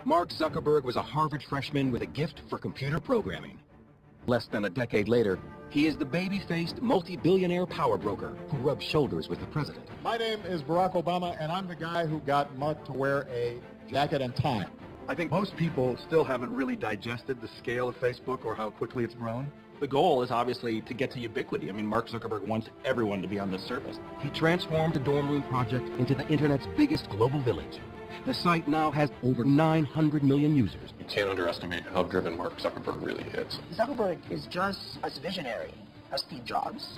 Mark Zuckerberg was a Harvard freshman with a gift for computer programming. Less than a decade later, he is the baby-faced, multi-billionaire power broker who rubs shoulders with the president. My name is Barack Obama, and I'm the guy who got Mark to wear a jacket and tie. I think most people still haven't really digested the scale of Facebook or how quickly it's grown. The goal is obviously to get to ubiquity. I mean, Mark Zuckerberg wants everyone to be on this service. He transformed the dorm room project into the internet's biggest global village. The site now has over 900 million users. You can't underestimate how driven Mark Zuckerberg really is. Zuckerberg is just as visionary as Steve Jobs.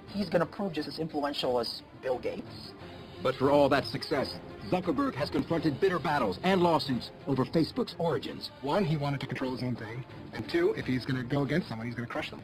He's going to prove just as influential as Bill Gates. But for all that success, Zuckerberg has confronted bitter battles and lawsuits over Facebook's origins. One, he wanted to control his own thing. And two, if he's going to go against someone, he's going to crush them.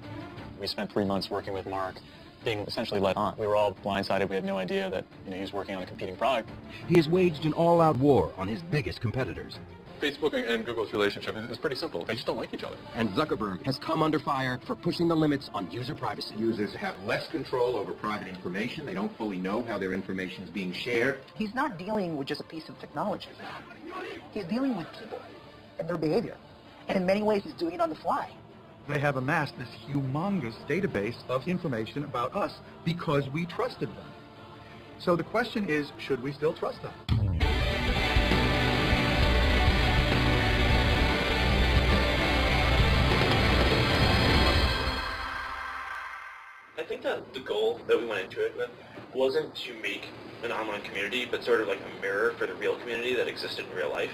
We spent 3 months working with Mark, being essentially let on. We were all blindsided. We had no idea that he was working on a competing product. He has waged an all-out war on his biggest competitors. Facebook and Google's relationship is pretty simple. They just don't like each other. And Zuckerberg has come under fire for pushing the limits on user privacy. Users have less control over private information. They don't fully know how their information is being shared. He's not dealing with just a piece of technology. He's dealing with people and their behavior. And in many ways, he's doing it on the fly. They have amassed this humongous database of information about us because we trusted them. So the question is, should we still trust them? I think that the goal that we went into it with wasn't to make an online community, but sort of like a mirror for the real community that existed in real life.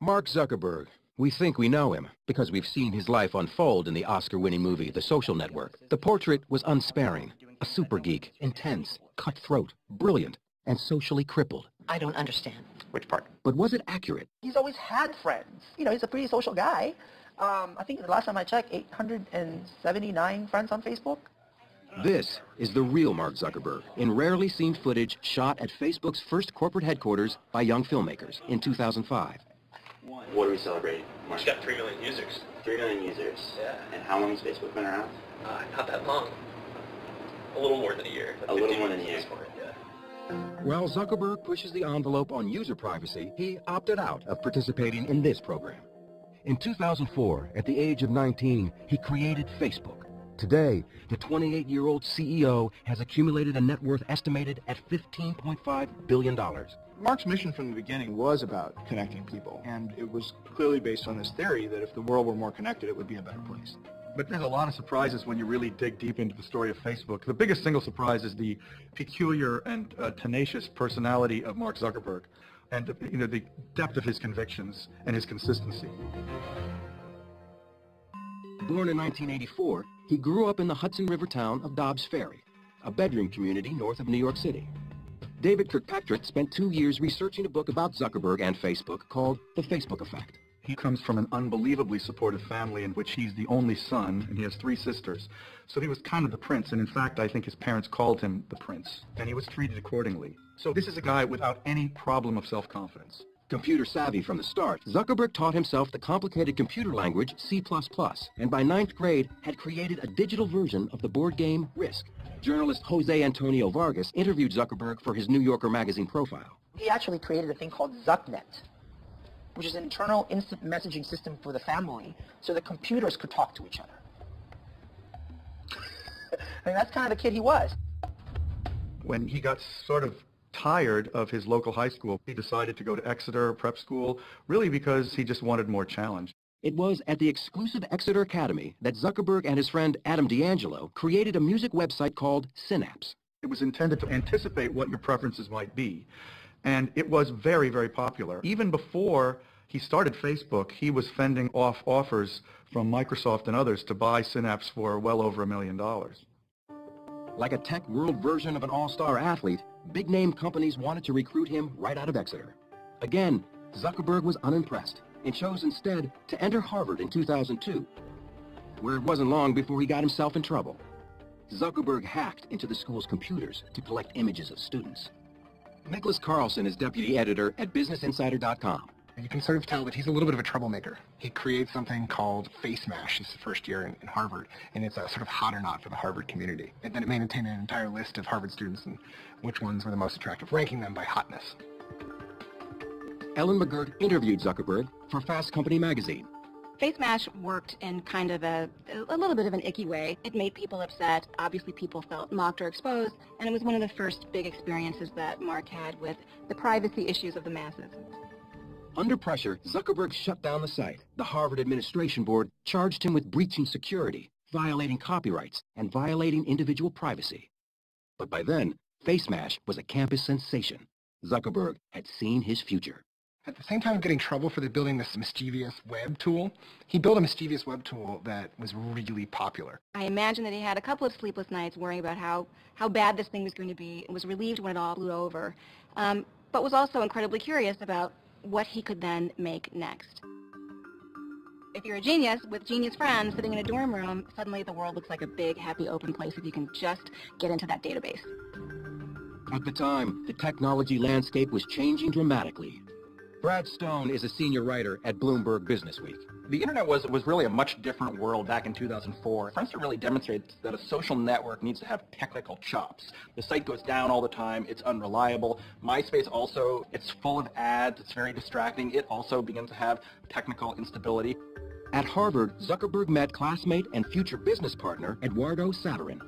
Mark Zuckerberg. We think we know him because we've seen his life unfold in the Oscar-winning movie, The Social Network. The portrait was unsparing, a super geek, intense, cutthroat, brilliant, and socially crippled. I don't understand. Which part? But was it accurate? He's always had friends. He's a pretty social guy. I think the last time I checked, 879 friends on Facebook. This is the real Mark Zuckerberg, in rarely seen footage shot at Facebook's first corporate headquarters by young filmmakers in 2005. What are we celebrating? It's got 3 million users. 3 million users? Yeah. And how long has Facebook been around? Not that long. A little more than a year. A little more than a year. Yeah. While Zuckerberg pushes the envelope on user privacy, he opted out of participating in this program. In 2004, at the age of 19, he created Facebook. Today, the 28-year-old CEO has accumulated a net worth estimated at $15.5 billion. Mark's mission from the beginning was about connecting people, and it was clearly based on this theory that if the world were more connected, it would be a better place. But there's a lot of surprises when you really dig deep into the story of Facebook. The biggest single surprise is the peculiar and tenacious personality of Mark Zuckerberg, and the depth of his convictions and his consistency. Born in 1984, he grew up in the Hudson River town of Dobbs Ferry, a bedroom community north of New York City. David Kirkpatrick spent 2 years researching a book about Zuckerberg and Facebook called The Facebook Effect. He comes from an unbelievably supportive family in which he's the only son, and he has 3 sisters. So he was kind of the prince, and in fact, I think his parents called him the prince, and he was treated accordingly. So this is a guy without any problem of self-confidence. Computer savvy from the start, Zuckerberg taught himself the complicated computer language C++, and by 9th grade had created a digital version of the board game Risk. Journalist Jose Antonio Vargas interviewed Zuckerberg for his New Yorker magazine profile. He actually created a thing called ZuckNet, which is an internal instant messaging system for the family so the computers could talk to each other. I mean, that's kind of the kid he was. When he got sort of tired of his local high school, he decided to go to Exeter prep school, really because he just wanted more challenge. It was at the exclusive Exeter Academy that Zuckerberg and his friend Adam D'Angelo created a music website called Synapse. It was intended to anticipate what your preferences might be, and it was very, very popular. Even before he started Facebook, he was fending off offers from Microsoft and others to buy Synapse for well over $1 million. Like a tech world version of an all-star athlete, big-name companies wanted to recruit him right out of Exeter. Again, Zuckerberg was unimpressed and chose instead to enter Harvard in 2002, where it wasn't long before he got himself in trouble. Zuckerberg hacked into the school's computers to collect images of students. Nicholas Carlson is deputy editor at BusinessInsider.com. And you can sort of tell that he's a little bit of a troublemaker. He creates something called Face Mash. It's the first year in Harvard, and it's a sort of hot or not for the Harvard community. And then it maintained an entire list of Harvard students and which ones were the most attractive, ranking them by hotness. Ellen McGirt interviewed Zuckerberg for Fast Company magazine. FaceMash worked in kind of a little bit of an icky way. It made people upset. Obviously, people felt mocked or exposed, and it was one of the first big experiences that Mark had with the privacy issues of the masses. Under pressure, Zuckerberg shut down the site. The Harvard Administration Board charged him with breaching security, violating copyrights, and violating individual privacy. But by then, FaceMash was a campus sensation. Zuckerberg had seen his future. At the same time of getting trouble for building this mischievous web tool, he built a mischievous web tool that was really popular. I imagine that he had a couple of sleepless nights worrying about how bad this thing was going to be, and was relieved when it all blew over, but was also incredibly curious about what he could then make next. If you're a genius with genius friends sitting in a dorm room, suddenly the world looks like a big, happy, open place if you can just get into that database. At the time, the technology landscape was changing dramatically. Brad Stone is a senior writer at Bloomberg Businessweek. The internet was really a much different world back in 2004. For instance, it really demonstrates that a social network needs to have technical chops. The site goes down all the time. It's unreliable. MySpace also, it's full of ads. It's very distracting. It also begins to have technical instability. At Harvard, Zuckerberg met classmate and future business partner Eduardo Saverin.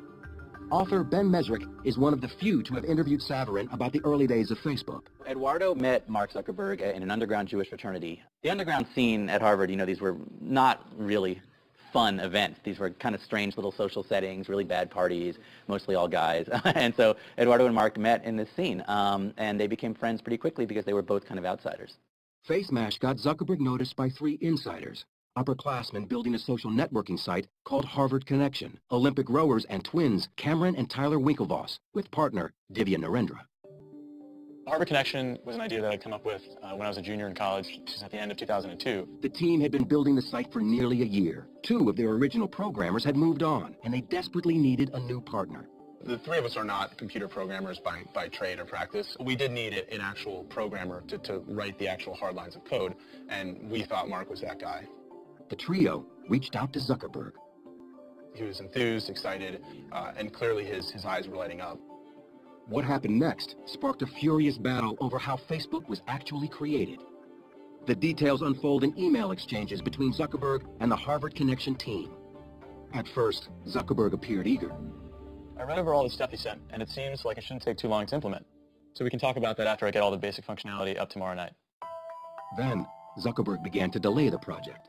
Author Ben Mesrick is one of the few to have interviewed Saverin about the early days of Facebook. Eduardo met Mark Zuckerberg in an underground Jewish fraternity. The underground scene at Harvard, these were not really fun events. These were kind of strange little social settings, really bad parties, mostly all guys. And so Eduardo and Mark met in this scene, and they became friends pretty quickly because they were both kind of outsiders. FaceMash got Zuckerberg noticed by 3 insiders. Upperclassmen building a social networking site called Harvard Connection, Olympic rowers and twins Cameron and Tyler Winklevoss, with partner Divya Narendra. Harvard Connection was an idea that I'd come up with when I was a junior in college, just at the end of 2002. The team had been building the site for nearly a year. 2 of their original programmers had moved on, and they desperately needed a new partner. The 3 of us are not computer programmers by trade or practice. We did need an actual programmer to write the actual hard lines of code, and we thought Mark was that guy. The trio reached out to Zuckerberg. He was enthused, excited, and clearly his eyes were lighting up. What happened next sparked a furious battle over how Facebook was actually created. The details unfold in email exchanges between Zuckerberg and the Harvard Connection team. At first, Zuckerberg appeared eager. I read over all the stuff he sent, and it seems like it shouldn't take too long to implement. So we can talk about that after I get all the basic functionality up tomorrow night. Then, Zuckerberg began to delay the project.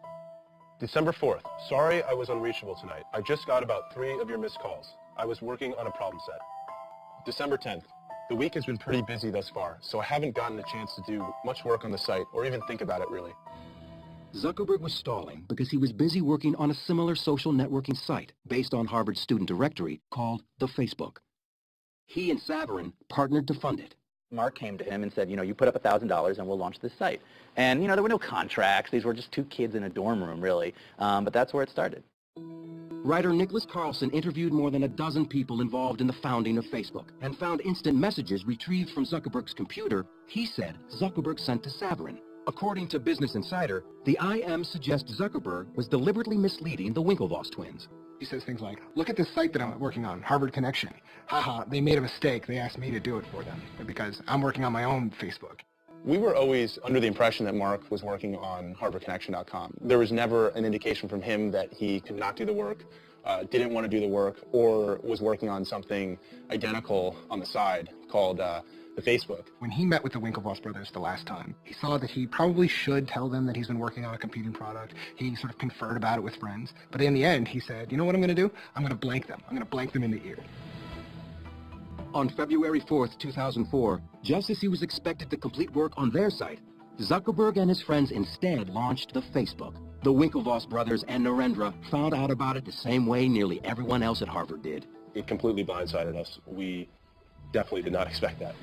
December 4th. Sorry I was unreachable tonight. I just got about 3 of your missed calls. I was working on a problem set. December 10th. The week has been pretty busy thus far, so I haven't gotten a chance to do much work on the site or even think about it really. Zuckerberg was stalling because he was busy working on a similar social networking site based on Harvard's student directory called the Facebook. He and Saverin partnered to fund it. Mark came to him and said, you put up $1,000 and we'll launch this site. And, there were no contracts. These were just 2 kids in a dorm room, really. But that's where it started. Writer Nicholas Carlson interviewed more than a dozen people involved in the founding of Facebook and found instant messages retrieved from Zuckerberg's computer he said Zuckerberg sent to Saverin. According to Business Insider, the IM suggests Zuckerberg was deliberately misleading the Winklevoss twins. He says things like, look at this site that I'm working on, Harvard Connection. Haha, they made a mistake. They asked me to do it for them because I'm working on my own Facebook. We were always under the impression that Mark was working on HarvardConnection.com. There was never an indication from him that he could not do the work, didn't want to do the work, or was working on something identical on the side called the Facebook. When he met with the Winklevoss brothers the last time, he saw that he probably should tell them that he's been working on a competing product. He sort of conferred about it with friends. But in the end, he said, you know what I'm going to do? I'm going to blank them. I'm going to blank them in the ear. On February 4th, 2004, just as he was expected to complete work on their site, Zuckerberg and his friends instead launched the Facebook. The Winklevoss brothers and Narendra found out about it the same way nearly everyone else at Harvard did. It completely blindsided us. We definitely did not expect that.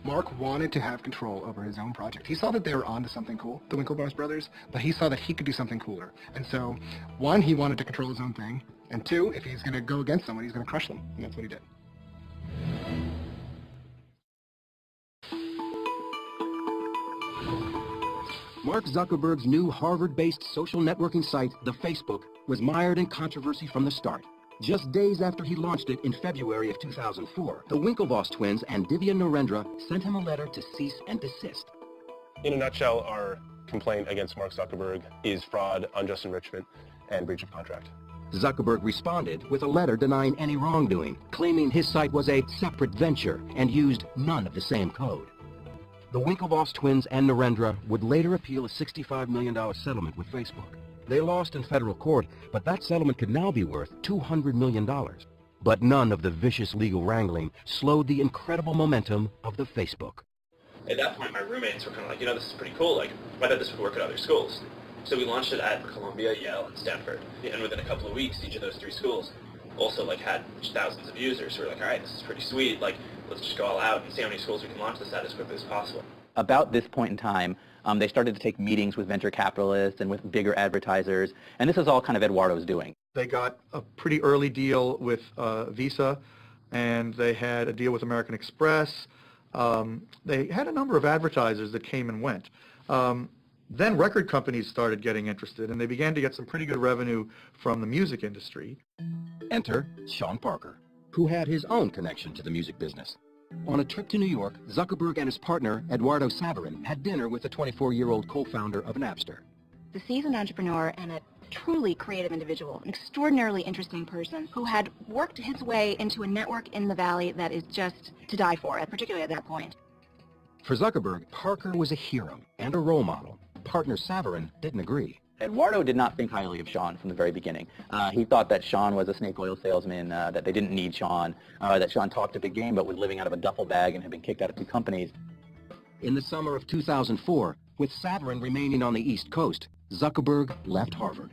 Mark wanted to have control over his own project. He saw that they were onto something cool, the Winklevoss brothers, but he saw that he could do something cooler. And so, 1, he wanted to control his own thing, and 2, if he's going to go against someone, he's going to crush them. And that's what he did. Mark Zuckerberg's new Harvard-based social networking site, the Facebook, was mired in controversy from the start. Just days after he launched it in February of 2004, the Winklevoss twins and Divya Narendra sent him a letter to cease and desist. In a nutshell, our complaint against Mark Zuckerberg is fraud, unjust enrichment, and breach of contract. Zuckerberg responded with a letter denying any wrongdoing, claiming his site was a separate venture and used none of the same code. The Winklevoss twins and Narendra would later appeal a $65 million settlement with Facebook. They lost in federal court, but that settlement could now be worth $200 million. But none of the vicious legal wrangling slowed the incredible momentum of the Facebook. At that point, my roommates were kind of like, you know, this is pretty cool. Like, I bet this would work at other schools. So we launched it at Columbia, Yale, and Stanford. And within a couple of weeks, each of those three schools also, like, had thousands of users. So we're like, all right, this is pretty sweet. Like, let's just go all out and see how many schools we can launch this at as quickly as possible. About this point in time, they started to take meetings with venture capitalists and with bigger advertisers, and this is all kind of Eduardo's doing. They got a pretty early deal with Visa, and they had a deal with American Express. They had a number of advertisers that came and went. Then record companies started getting interested, and they began to get some pretty good revenue from the music industry. Enter Sean Parker, who had his own connection to the music business. On a trip to New York, Zuckerberg and his partner, Eduardo Saverin, had dinner with the 24-year-old co-founder of Napster. The seasoned entrepreneur and a truly creative individual, an extraordinarily interesting person who had worked his way into a network in the Valley that is just to die for, particularly at that point. For Zuckerberg, Parker was a hero and a role model. Partner Saverin didn't agree. Eduardo did not think highly of Sean from the very beginning. He thought that Sean was a snake oil salesman, that they didn't need Sean, that Sean talked a big game but was living out of a duffel bag and had been kicked out of two companies. In the summer of 2004, with Saverin remaining on the East Coast, Zuckerberg left Harvard.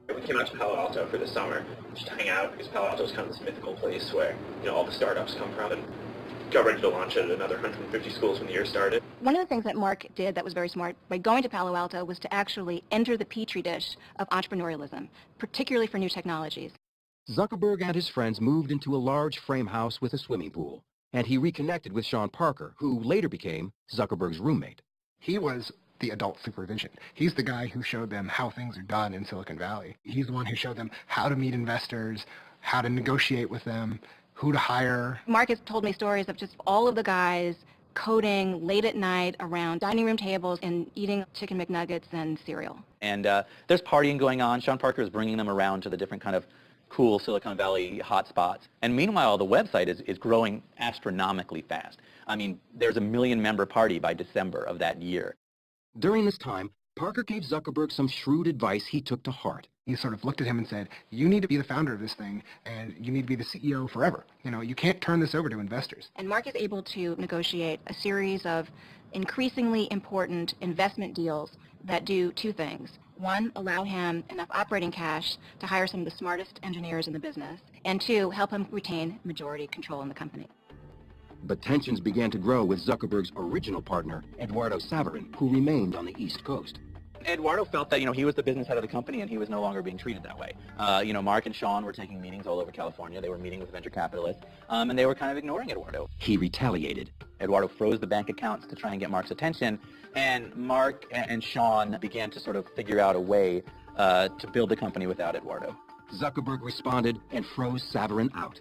We came out to Palo Alto for the summer just to hang out because Palo Alto is kind of this mythical place where, you know, all the startups come from, and got ready to launch it at another 150 schools when the year started. One of the things that Mark did that was very smart by going to Palo Alto was to actually enter the petri dish of entrepreneurialism, particularly for new technologies. Zuckerberg and his friends moved into a large frame house with a swimming pool, and he reconnected with Sean Parker, who later became Zuckerberg's roommate. He was the adult supervision. He's the guy who showed them how things are done in Silicon Valley. He's the one who showed them how to meet investors, how to negotiate with them, who to hire. Mark has told me stories of just all of the guys coding late at night around dining room tables and eating chicken McNuggets and cereal. And there's partying going on. Sean Parker is bringing them around to the different kind of cool Silicon Valley hotspots. And meanwhile, the website is growing astronomically fast. I mean, there's a 1 million member party by December of that year. During this time, Parker gave Zuckerberg some shrewd advice he took to heart. He sort of looked at him and said, you need to be the founder of this thing, and you need to be the CEO forever. You know, you can't turn this over to investors. And Mark is able to negotiate a series of increasingly important investment deals that do two things. One, allow him enough operating cash to hire some of the smartest engineers in the business, and two, help him retain majority control in the company. But tensions began to grow with Zuckerberg's original partner, Eduardo Saverin, who remained on the East Coast. Eduardo felt that, he was the business head of the company and he was no longer being treated that way. Mark and Sean were taking meetings all over California. They were meeting with venture capitalists, and they were kind of ignoring Eduardo. He retaliated. Eduardo froze the bank accounts to try and get Mark's attention, and Mark and Sean began to sort of figure out a way to build the company without Eduardo. Zuckerberg responded and froze Saverin out.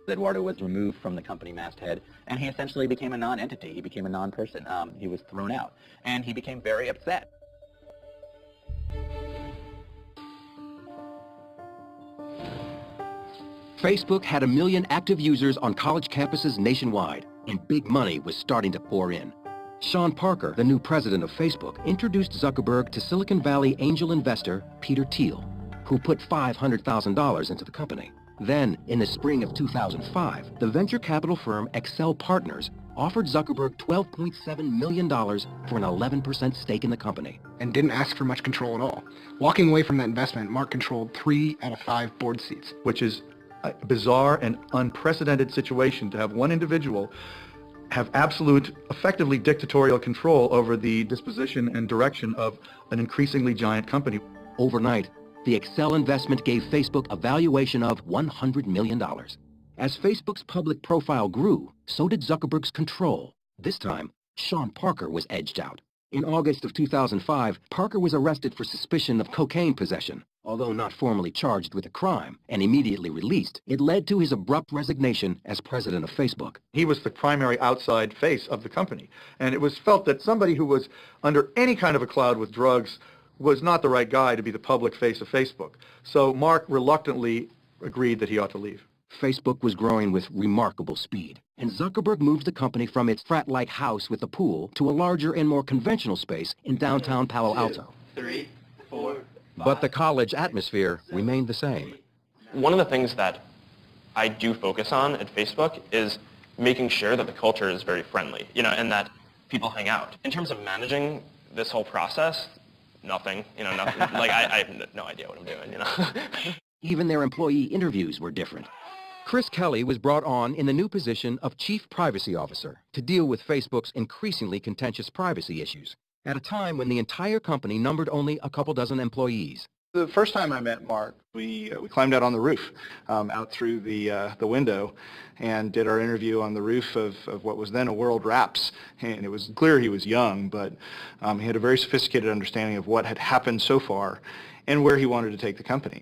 Eduardo was removed from the company masthead, and he essentially became a non-entity. He became a non-person. He was thrown out, and he became very upset. Facebook had 1 million active users on college campuses nationwide, and big money was starting to pour in. Sean Parker, the new president of Facebook, introduced Zuckerberg to Silicon Valley angel investor Peter Thiel, who put $500,000 into the company. Then, in the spring of 2005, the venture capital firm Excel Partners offered Zuckerberg $12.7 million for an 11% stake in the company. And didn't ask for much control at all. Walking away from that investment, Mark controlled 3 out of 5 board seats. Which is a bizarre and unprecedented situation to have one individual have absolute, effectively dictatorial control over the disposition and direction of an increasingly giant company. Overnight, the Excel investment gave Facebook a valuation of $100 million. As Facebook's public profile grew, so did Zuckerberg's control. This time, Sean Parker was edged out. In August of 2005, Parker was arrested for suspicion of cocaine possession. Although not formally charged with a crime and immediately released, it led to his abrupt resignation as president of Facebook. He was the primary outside face of the company, and it was felt that somebody who was under any kind of a cloud with drugs was not the right guy to be the public face of Facebook. So Mark reluctantly agreed that he ought to leave. Facebook was growing with remarkable speed, and Zuckerberg moved the company from its frat-like house with a pool to a larger and more conventional space in downtown Palo Alto. 3, 4, But the college atmosphere remained the same. One of the things that I do focus on at Facebook is making sure that the culture is very friendly, and that people hang out. In terms of managing this whole process, nothing, nothing. Like, I have no idea what I'm doing, Even their employee interviews were different. Chris Kelly was brought on in the new position of Chief Privacy Officer to deal with Facebook's increasingly contentious privacy issues, at a time when the entire company numbered only a couple dozen employees. The first time I met Mark, we climbed out on the roof, out through the window, and did our interview on the roof of what was then a World Wraps. And it was clear he was young, but he had a very sophisticated understanding of what had happened so far and where he wanted to take the company.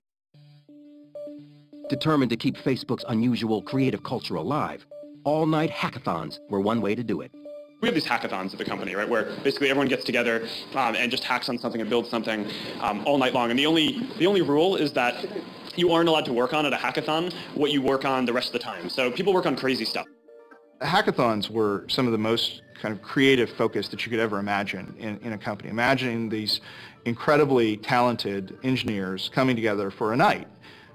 Determined to keep Facebook's unusual creative culture alive, all-night hackathons were one way to do it. We have these hackathons at the company, right, where basically everyone gets together and just hacks on something and builds something all night long. And the only rule is that you aren't allowed to work on at a hackathon what you work on the rest of the time. So people work on crazy stuff. Hackathons were some of the most kind of creative focus that you could ever imagine in a company. Imagining these incredibly talented engineers coming together for a night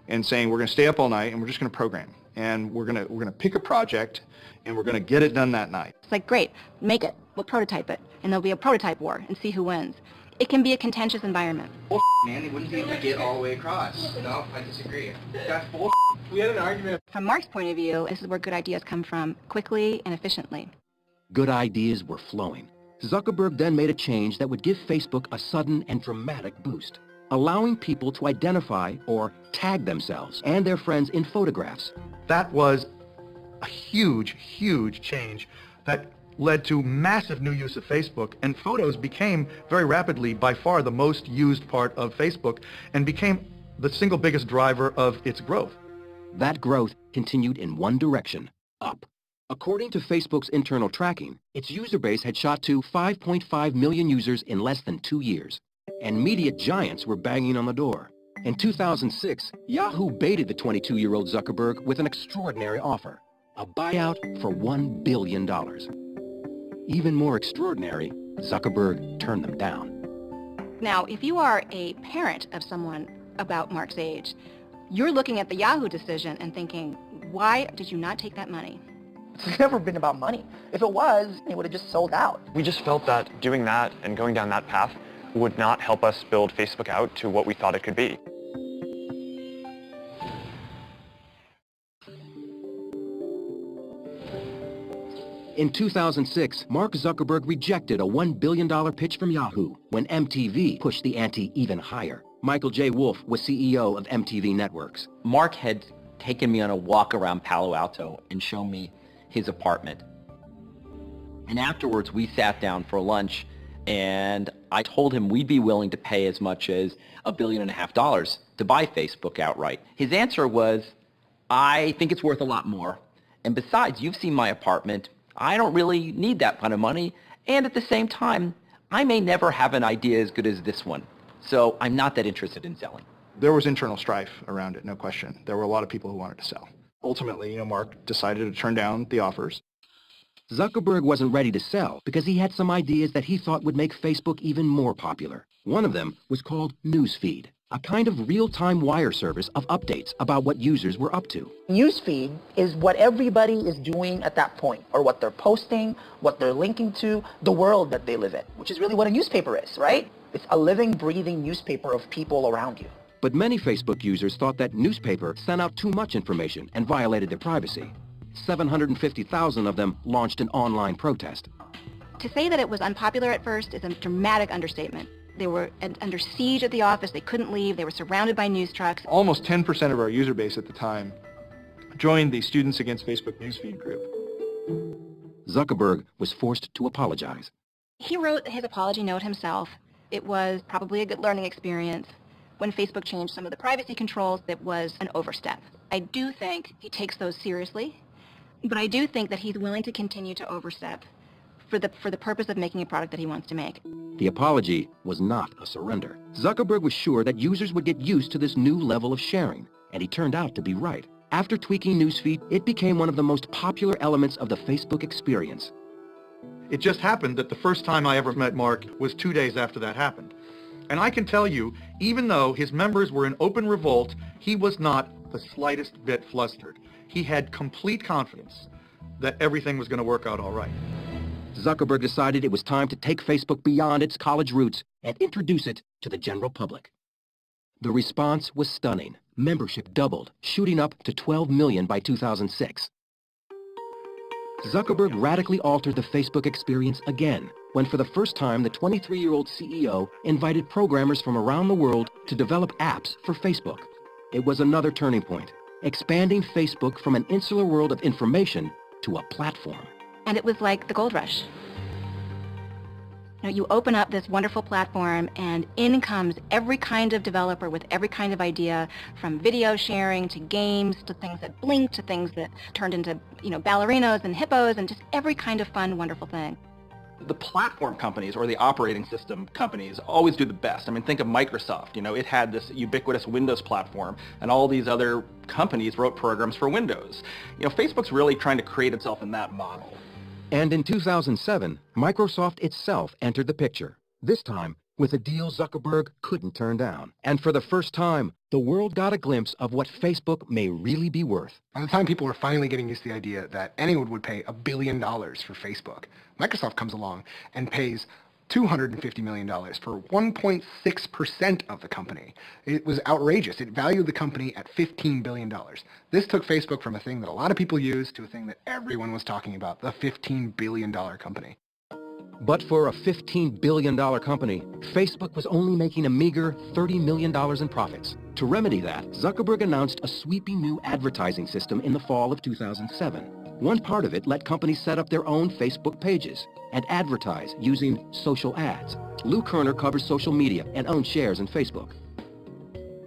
and saying, we're going to stay up all night and we're just going to program. And we're going to pick a project and we're going to get it done that night. It's like, great, make it, we'll prototype it, and there'll be a prototype war and see who wins. It can be a contentious environment. Man, they wouldn't be able to get all the way across. No, I disagree. That's bull. We had an argument. From Mark's point of view, this is where good ideas come from, quickly and efficiently. Good ideas were flowing. Zuckerberg then made a change that would give Facebook a sudden and dramatic boost, allowing people to identify or tag themselves and their friends in photographs. That was a huge, huge change that led to massive new use of Facebook, and photos became very rapidly by far the most used part of Facebook and became the single biggest driver of its growth. That growth continued in one direction, up. According to Facebook's internal tracking, its user base had shot to 5.5 million users in less than 2 years, and media giants were banging on the door. In 2006, Yahoo baited the 22-year-old Zuckerberg with an extraordinary offer, a buyout for $1 billion. Even more extraordinary, Zuckerberg turned them down. Now, if you are a parent of someone about Mark's age, you're looking at the Yahoo decision and thinking, why did you not take that money? It's never been about money. If it was, it would have just sold out. We just felt that doing that and going down that path would not help us build Facebook out to what we thought it could be. In 2006, Mark Zuckerberg rejected a $1 billion pitch from Yahoo when MTV pushed the ante even higher. Michael J. Wolf was CEO of MTV Networks. Mark had taken me on a walk around Palo Alto and shown me his apartment. And afterwards, we sat down for lunch, and I told him we'd be willing to pay as much as $1.5 billion to buy Facebook outright. His answer was, I think it's worth a lot more. And besides, you've seen my apartment. I don't really need that kind of money. And at the same time, I may never have an idea as good as this one. So I'm not that interested in selling. There was internal strife around it, no question. There were a lot of people who wanted to sell. Ultimately, Mark decided to turn down the offers. Zuckerberg wasn't ready to sell because he had some ideas that he thought would make Facebook even more popular. One of them was called Newsfeed, a kind of real-time wire service of updates about what users were up to. Newsfeed is what everybody is doing at that point, or what they're posting, what they're linking to, the world that they live in, which is really what a newspaper is, right? It's a living, breathing newspaper of people around you. But many Facebook users thought that newspaper sent out too much information and violated their privacy. 750,000 of them launched an online protest. To say that it was unpopular at first is a dramatic understatement. They were under siege at the office. They couldn't leave. They were surrounded by news trucks. Almost 10% of our user base at the time joined the Students Against Facebook Newsfeed group. Zuckerberg was forced to apologize. He wrote his apology note himself. It was probably a good learning experience, when Facebook changed some of the privacy controls, it was an overstep. I do think he takes those seriously, but I do think that he's willing to continue to overstep for the purpose of making a product that he wants to make. The apology was not a surrender. Zuckerberg was sure that users would get used to this new level of sharing, and he turned out to be right. After tweaking Newsfeed, it became one of the most popular elements of the Facebook experience. It just happened that the first time I ever met Mark was 2 days after that happened. And I can tell you, even though his members were in open revolt, he was not the slightest bit flustered. He had complete confidence that everything was going to work out all right. Zuckerberg decided it was time to take Facebook beyond its college roots and introduce it to the general public. The response was stunning. Membership doubled, shooting up to 12 million by 2006. Zuckerberg radically altered the Facebook experience again, when for the first time the 23-year-old CEO invited programmers from around the world to develop apps for Facebook. It was another turning point, expanding Facebook from an insular world of information to a platform. And it was like the gold rush. You open up this wonderful platform and in comes every kind of developer with every kind of idea, from video sharing to games to things that blink to things that turned into, ballerinos and hippos and just every kind of fun, wonderful thing. The platform companies or the operating system companies always do the best. I mean, think of Microsoft. It had this ubiquitous Windows platform, and all these other companies wrote programs for Windows. Facebook's really trying to create itself in that model. And in 2007, Microsoft itself entered the picture, this time with a deal Zuckerberg couldn't turn down. And for the first time, the world got a glimpse of what Facebook may really be worth. By the time people were finally getting used to the idea that anyone would pay $1 billion for Facebook, Microsoft comes along and pays $250 million for 1.6% of the company. It was outrageous. It valued the company at $15 billion. This took Facebook from a thing that a lot of people use to a thing that everyone was talking about, the $15 billion company. But for a $15 billion company, Facebook was only making a meager $30 million in profits. To remedy that, Zuckerberg announced a sweeping new advertising system in the fall of 2007. One part of it let companies set up their own Facebook pages and advertise using social ads. Lou Kerner covers social media and owns shares in Facebook.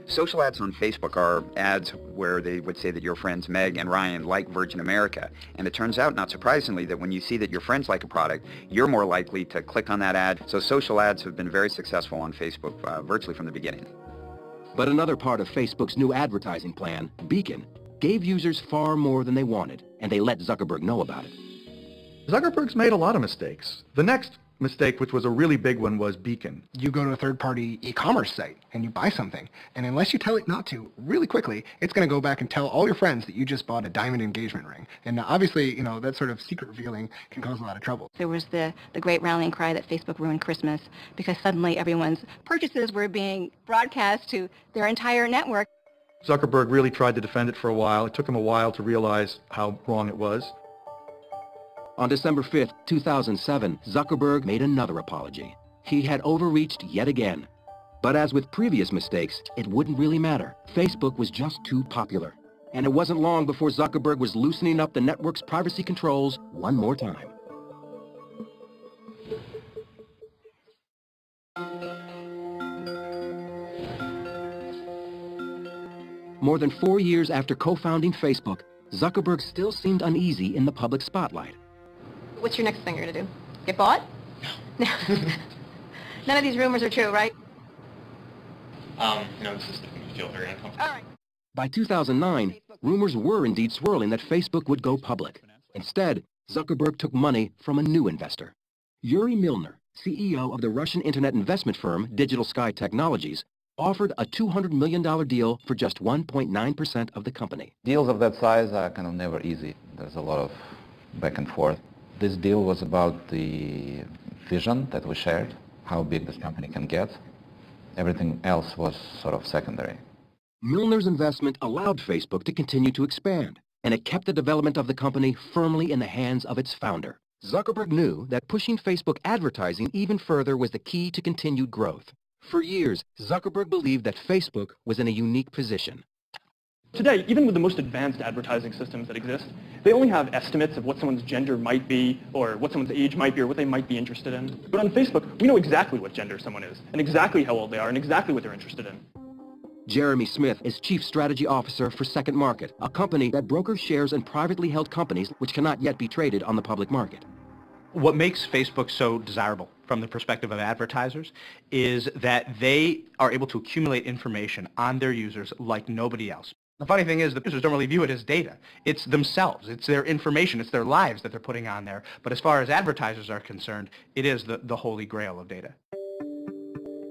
Social ads on Facebook are ads where they would say that your friends Meg and Ryan like Virgin America. And it turns out, not surprisingly, that when you see that your friends like a product, you're more likely to click on that ad. So social ads have been very successful on Facebook virtually from the beginning. But another part of Facebook's new advertising plan, Beacon, gave users far more than they wanted, and they let Zuckerberg know about it. Zuckerberg's made a lot of mistakes. The next mistake, which was a really big one, was Beacon. You go to a third-party e-commerce site and you buy something, and unless you tell it not to, really quickly, it's going to go back and tell all your friends that you just bought a diamond engagement ring. And obviously, that sort of secret revealing can cause a lot of trouble. There was the great rallying cry that Facebook ruined Christmas because suddenly everyone's purchases were being broadcast to their entire network. Zuckerberg really tried to defend it for a while. It took him a while to realize how wrong it was. On December 5th, 2007, Zuckerberg made another apology. He had overreached yet again. But as with previous mistakes, it wouldn't really matter. Facebook was just too popular. And it wasn't long before Zuckerberg was loosening up the network's privacy controls one more time. More than 4 years after co-founding Facebook, Zuckerberg still seemed uneasy in the public spotlight. What's your next thing you're going to do? Get bought? No. None of these rumors are true, right? This is making me feel very uncomfortable. All right. By 2009, rumors were indeed swirling that Facebook would go public. Instead, Zuckerberg took money from a new investor. Yuri Milner, CEO of the Russian internet investment firm Digital Sky Technologies, offered a $200 million deal for just 1.9% of the company. Deals of that size are kind of never easy. There's a lot of back and forth. This deal was about the vision that we shared, how big this company can get. Everything else was sort of secondary. Milner's investment allowed Facebook to continue to expand, and it kept the development of the company firmly in the hands of its founder. Zuckerberg knew that pushing Facebook advertising even further was the key to continued growth. For years, Zuckerberg believed that Facebook was in a unique position. Today, even with the most advanced advertising systems that exist, they only have estimates of what someone's gender might be, or what someone's age might be, or what they might be interested in. But on Facebook, we know exactly what gender someone is, and exactly how old they are, and exactly what they're interested in. Jeremy Smith is Chief Strategy Officer for Second Market, a company that brokers shares in privately held companies which cannot yet be traded on the public market. What makes Facebook so desirable from the perspective of advertisers is that they are able to accumulate information on their users like nobody else. The funny thing is, the users don't really view it as data. It's themselves. It's their information. It's their lives that they're putting on there. But as far as advertisers are concerned, it is the holy grail of data.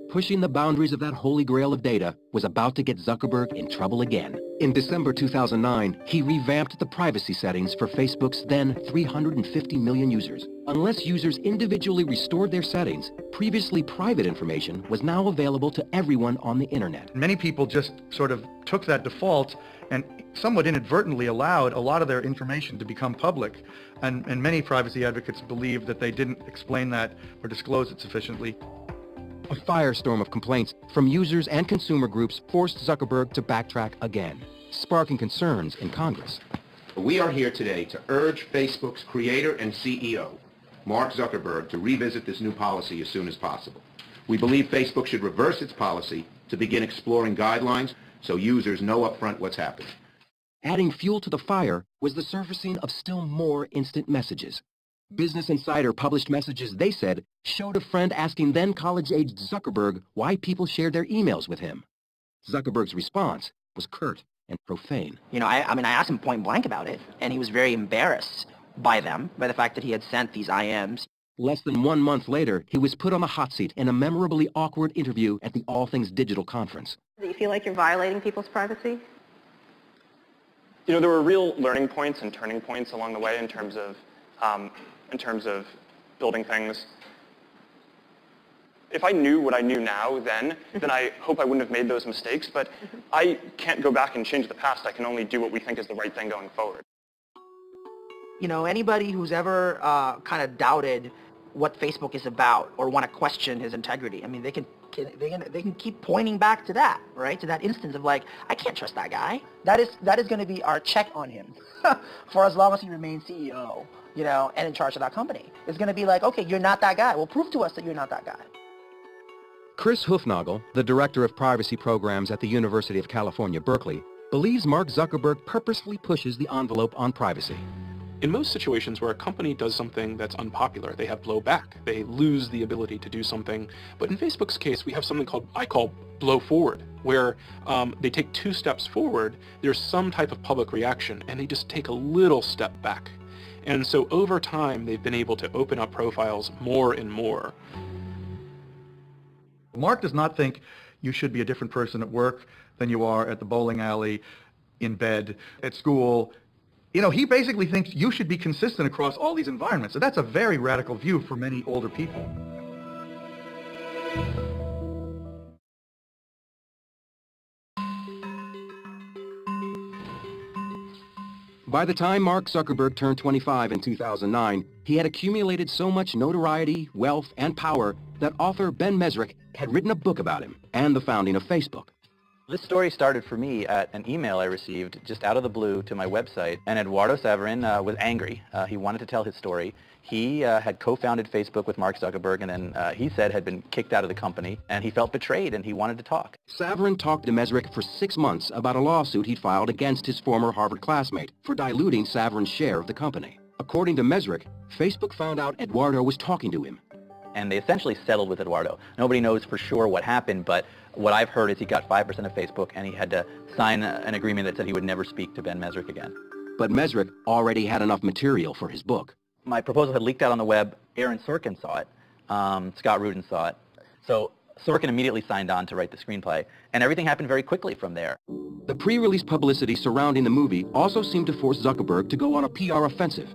Pushing the boundaries of that holy grail of data was about to get Zuckerberg in trouble again. In December 2009, he revamped the privacy settings for Facebook's then 350 million users. Unless users individually restored their settings, previously private information was now available to everyone on the internet. Many people just sort of took that default and somewhat inadvertently allowed a lot of their information to become public. And many privacy advocates believe that they didn't explain that or disclose it sufficiently. A firestorm of complaints from users and consumer groups forced Zuckerberg to backtrack again, sparking concerns in Congress. We are here today to urge Facebook's creator and CEO, Mark Zuckerberg, to revisit this new policy as soon as possible. We believe Facebook should reverse its policy to begin exploring guidelines so users know upfront what's happening. Adding fuel to the fire was the surfacing of still more instant messages. Business Insider published messages they said showed a friend asking then college-aged Zuckerberg why people shared their emails with him. Zuckerberg's response was curt and profane. You know, I mean, I asked him point blank about it, and he was very embarrassed by them, by the fact that he had sent these IMs. Less than 1 month later, he was put on the hot seat in a memorably awkward interview at the All Things Digital conference. Do you feel like you're violating people's privacy? You know, there were real learning points and turning points along the way in terms of building things. If I knew what I knew now then I hope I wouldn't have made those mistakes, but I can't go back and change the past. I can only do what we think is the right thing going forward. You know, anybody who's ever kind of doubted what Facebook is about or want to question his integrity, I mean, they can keep pointing back to that, right? To that instance of like, I can't trust that guy. That is going to be our check on him for as long as he remains CEO, you know, and in charge of that company. It's going to be like, okay, you're not that guy. Well, prove to us that you're not that guy. Chris Hufnagel, the director of privacy programs at the University of California, Berkeley, believes Mark Zuckerberg purposefully pushes the envelope on privacy. In most situations where a company does something that's unpopular, they have blowback. They lose the ability to do something. But in Facebook's case, we have something I call blow forward, where they take 2 steps forward, there's some type of public reaction, and they just take a little step back. And so over time, they've been able to open up profiles more and more. Mark does not think you should be a different person at work than you are at the bowling alley, in bed, at school. You know, he basically thinks you should be consistent across all these environments. So that's a very radical view for many older people. By the time Mark Zuckerberg turned 25 in 2009, he had accumulated so much notoriety, wealth, and power that author Ben Mesrick had written a book about him and the founding of Facebook. This story started for me at an email I received just out of the blue to my website, and Eduardo Saverin was angry. He wanted to tell his story. He had co-founded Facebook with Mark Zuckerberg, and then he said had been kicked out of the company, and he felt betrayed, and he wanted to talk. Saverin talked to Mesrick for 6 months about a lawsuit he'd filed against his former Harvard classmate for diluting Saverin's share of the company. According to Mesrick, Facebook found out Eduardo was talking to him. And they essentially settled with Eduardo. Nobody knows for sure what happened, but what I've heard is he got 5% of Facebook, and he had to sign an agreement that said he would never speak to Ben Mesrick again. But Mesrick already had enough material for his book. My proposal had leaked out on the web. Aaron Sorkin saw it. Scott Rudin saw it. So Sorkin immediately signed on to write the screenplay, and everything happened very quickly from there. The pre-release publicity surrounding the movie also seemed to force Zuckerberg to go on a PR offensive.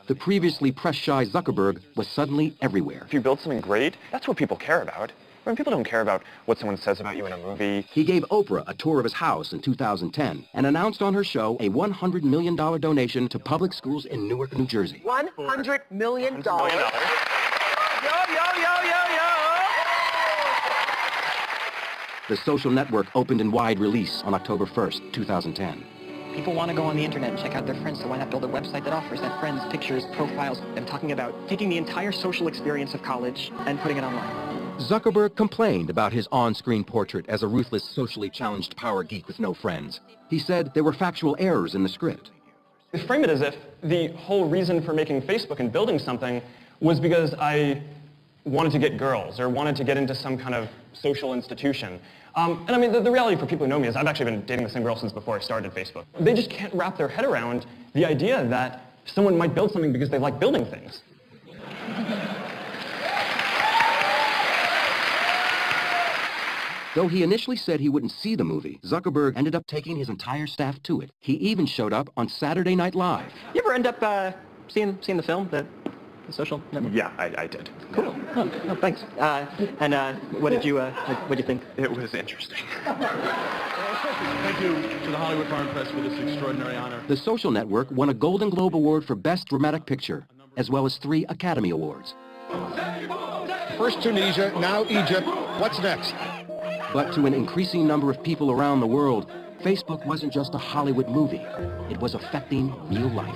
The previously press-shy Zuckerberg was suddenly everywhere. If you build something great, that's what people care about. When people don't care about what someone says about you in a movie. He gave Oprah a tour of his house in 2010 and announced on her show a $100 million donation to public schools in Newark, New Jersey. $100 million? $100 million. The social network opened in wide release on October 1st, 2010. People want to go on the internet and check out their friends, so why not build a website that offers that friends, pictures, profiles? I'm talking about taking the entire social experience of college and putting it online. Zuckerberg complained about his on-screen portrait as a ruthless, socially challenged power geek with no friends. He said there were factual errors in the script. They frame it as if the whole reason for making Facebook and building something was because I wanted to get girls or wanted to get into some kind of social institution. And I mean, the reality for people who know me is I've actually been dating the same girl since before I started Facebook. They just can't wrap their head around the idea that someone might build something because they like building things. Though he initially said he wouldn't see the movie, Zuckerberg ended up taking his entire staff to it. He even showed up on Saturday Night Live. You ever end up seeing the film, the Social Network? Yeah, I did. Cool. Oh, thanks. What did you think? It was interesting. Thank you to the Hollywood Foreign Press for this extraordinary honor. The Social Network won a Golden Globe Award for Best Dramatic Picture, as well as 3 Academy Awards. First Tunisia, now Egypt. What's next? But to an increasing number of people around the world, Facebook wasn't just a Hollywood movie. It was affecting real life.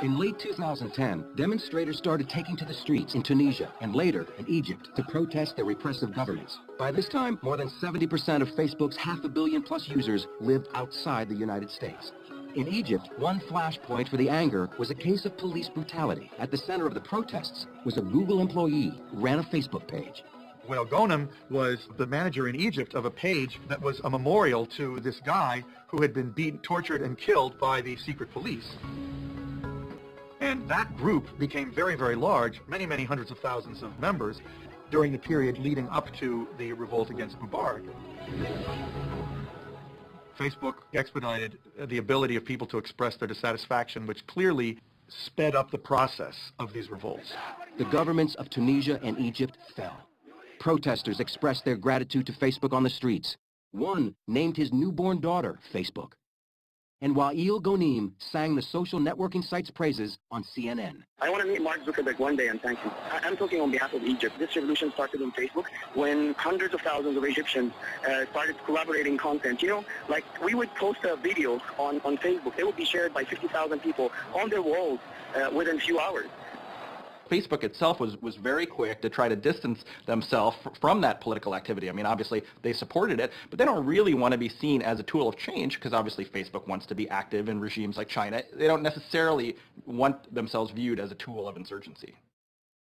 In late 2010, demonstrators started taking to the streets in Tunisia and later in Egypt to protest their repressive governments. By this time, more than 70% of Facebook's 500 million plus users lived outside the United States. In Egypt, one flashpoint for the anger was a case of police brutality. At the center of the protests was a Google employee who ran a Facebook page. Wael Ghonim was the manager in Egypt of a page that was a memorial to this guy who had been beaten, tortured, and killed by the secret police. And that group became very, very large, many, many hundreds of thousands of members during the period leading up to the revolt against Mubarak. Facebook expedited the ability of people to express their dissatisfaction, which clearly sped up the process of these revolts. The governments of Tunisia and Egypt fell. Protesters expressed their gratitude to Facebook on the streets. One named his newborn daughter Facebook. And Wael Ghonim sang the social networking site's praises on CNN. I want to meet Mark Zuckerberg one day and thank him. I'm talking on behalf of Egypt. This revolution started on Facebook when hundreds of thousands of Egyptians started collaborating content. You know, like we would post a video on Facebook. It would be shared by 50,000 people on their walls within a few hours. Facebook itself was very quick to try to distance themselves from that political activity. I mean, obviously, they supported it, but they don't really want to be seen as a tool of change because obviously Facebook wants to be active in regimes like China. They don't necessarily want themselves viewed as a tool of insurgency.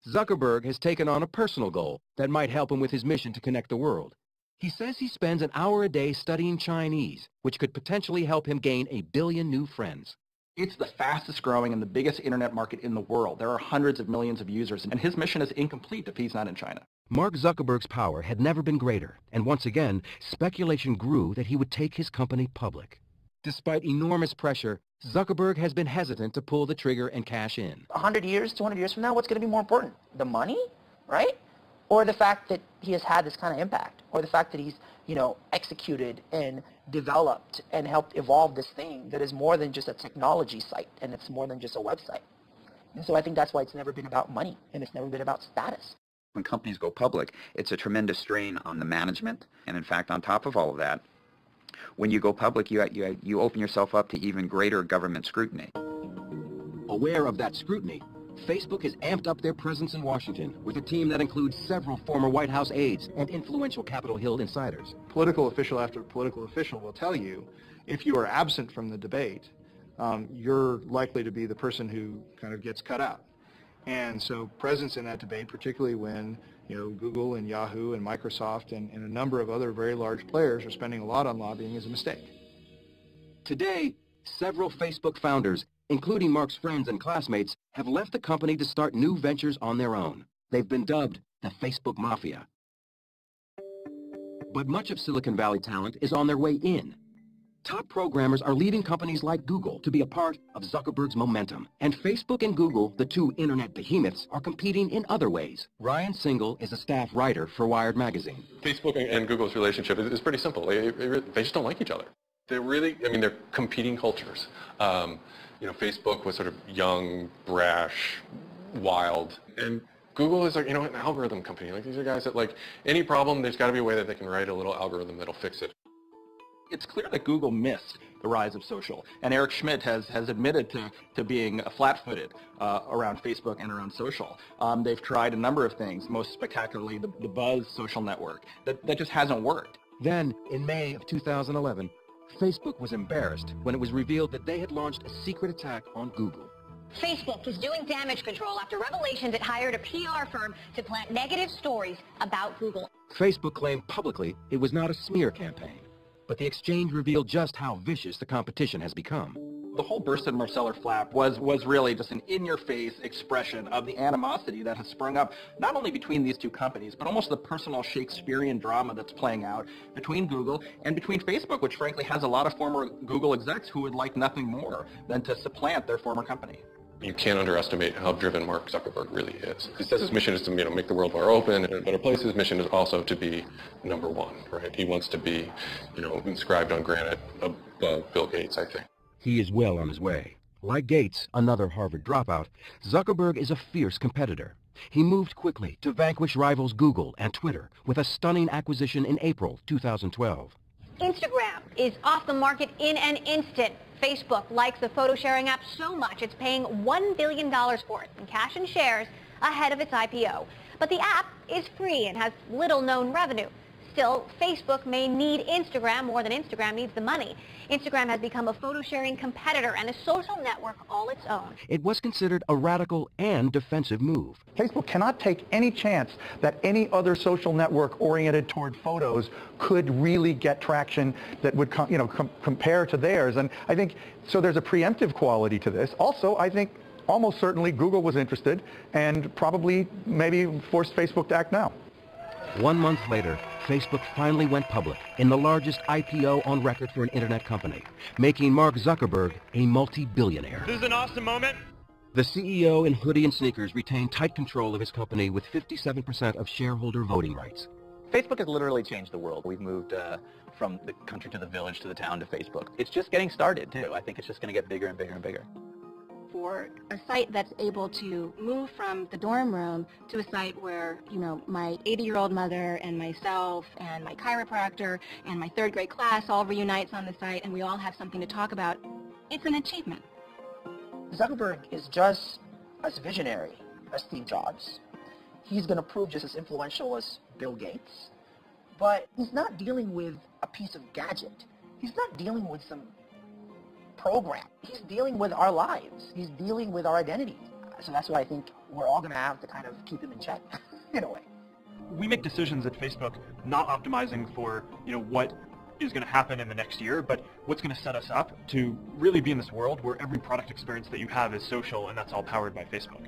Zuckerberg has taken on a personal goal that might help him with his mission to connect the world. He says he spends an hour a day studying Chinese, which could potentially help him gain 1 billion new friends. It's the fastest growing and the biggest internet market in the world. There are hundreds of millions of users, and his mission is incomplete if he's not in China. Mark Zuckerberg's power had never been greater, and once again, speculation grew that he would take his company public. Despite enormous pressure, Zuckerberg has been hesitant to pull the trigger and cash in. 100 years, 200 years from now, what's going to be more important? The money, right? Or the fact that he has had this kind of impact? Or the fact that he's, executed and developed and helped evolve this thing that is more than just a technology site and it's more than just a website. And so I think that's why it's never been about money and it's never been about status. When companies go public, it's a tremendous strain on the management. And in fact, on top of all of that, when you go public, you open yourself up to even greater government scrutiny. Aware of that scrutiny, Facebook has amped up their presence in Washington with a team that includes several former White House aides and influential Capitol Hill insiders. Political official after political official will tell you, if you are absent from the debate, you're likely to be the person who kind of gets cut out. And so presence in that debate, particularly when Google and Yahoo and Microsoft and a number of other very large players are spending a lot on lobbying, is a mistake. Today, several Facebook founders, including Mark's friends and classmates, have left the company to start new ventures on their own. They've been dubbed the Facebook Mafia. But much of Silicon Valley talent is on their way in. Top programmers are leaving companies like Google to be a part of Zuckerberg's momentum. And Facebook and Google, the two internet behemoths, are competing in other ways. Ryan Singal is a staff writer for Wired magazine. Facebook and Google's relationship is pretty simple. They just don't like each other. They're competing cultures. Facebook was sort of young, brash, wild, and Google is like, an algorithm company. Like, these are guys that, any problem, there's got to be a way that they can write a little algorithm that'll fix it. It's clear that Google missed the rise of social. And Eric Schmidt has admitted to being flat-footed around Facebook and around social. They've tried a number of things, most spectacularly the Buzz social network. That just hasn't worked. Then, in May of 2011, Facebook was embarrassed when it was revealed that they had launched a secret attack on Google. Facebook is doing damage control after revelations it hired a PR firm to plant negative stories about Google. Facebook claimed publicly it was not a smear campaign, but the exchange revealed just how vicious the competition has become. The whole Bursted Marceller flap was really just an in-your-face expression of the animosity that has sprung up not only between these two companies, but almost the personal Shakespearean drama that's playing out between Google and between Facebook, which frankly has a lot of former Google execs who would like nothing more than to supplant their former company. You can't underestimate how driven Mark Zuckerberg really is. He says his mission is to make the world more open and a better place. His mission is also to be number one, right? He wants to be, inscribed on granite above Bill Gates, I think. He is well on his way. Like Gates, another Harvard dropout, Zuckerberg is a fierce competitor. He moved quickly to vanquish rivals Google and Twitter with a stunning acquisition in April 2012. Instagram is off the market in an instant. Facebook likes the photo-sharing app so much it's paying $1 billion for it in cash and shares ahead of its IPO. But the app is free and has little known revenue. Still, Facebook may need Instagram more than Instagram needs the money. Instagram has become a photo-sharing competitor and a social network all its own. It was considered a radical and defensive move. Facebook cannot take any chance that any other social network oriented toward photos could really get traction that would compare to theirs. And I think, so there's a preemptive quality to this. Also, I think almost certainly Google was interested and probably maybe forced Facebook to act now. 1 month later, Facebook finally went public in the largest IPO on record for an internet company, making Mark Zuckerberg a multi-billionaire. This is an awesome moment. The CEO in hoodie and sneakers retained tight control of his company with 57% of shareholder voting rights. Facebook has literally changed the world. We've moved from the country to the village to the town to Facebook. It's just getting started, too. I think it's just going to get bigger and bigger and bigger. For a site that's able to move from the dorm room to a site where, my 80-year-old mother and myself and my chiropractor and my third grade class all reunites on the site and we all have something to talk about, it's an achievement. Zuckerberg is just as visionary as Steve Jobs. He's going to prove just as influential as Bill Gates, but he's not dealing with a piece of gadget. He's not dealing with some program. He's dealing with our lives. He's dealing with our identity. So that's why I think we're all going to have to kind of keep him in check, in a way. We make decisions at Facebook not optimizing for, what is going to happen in the next year, but what's going to set us up to really be in this world where every product experience that you have is social, and that's all powered by Facebook.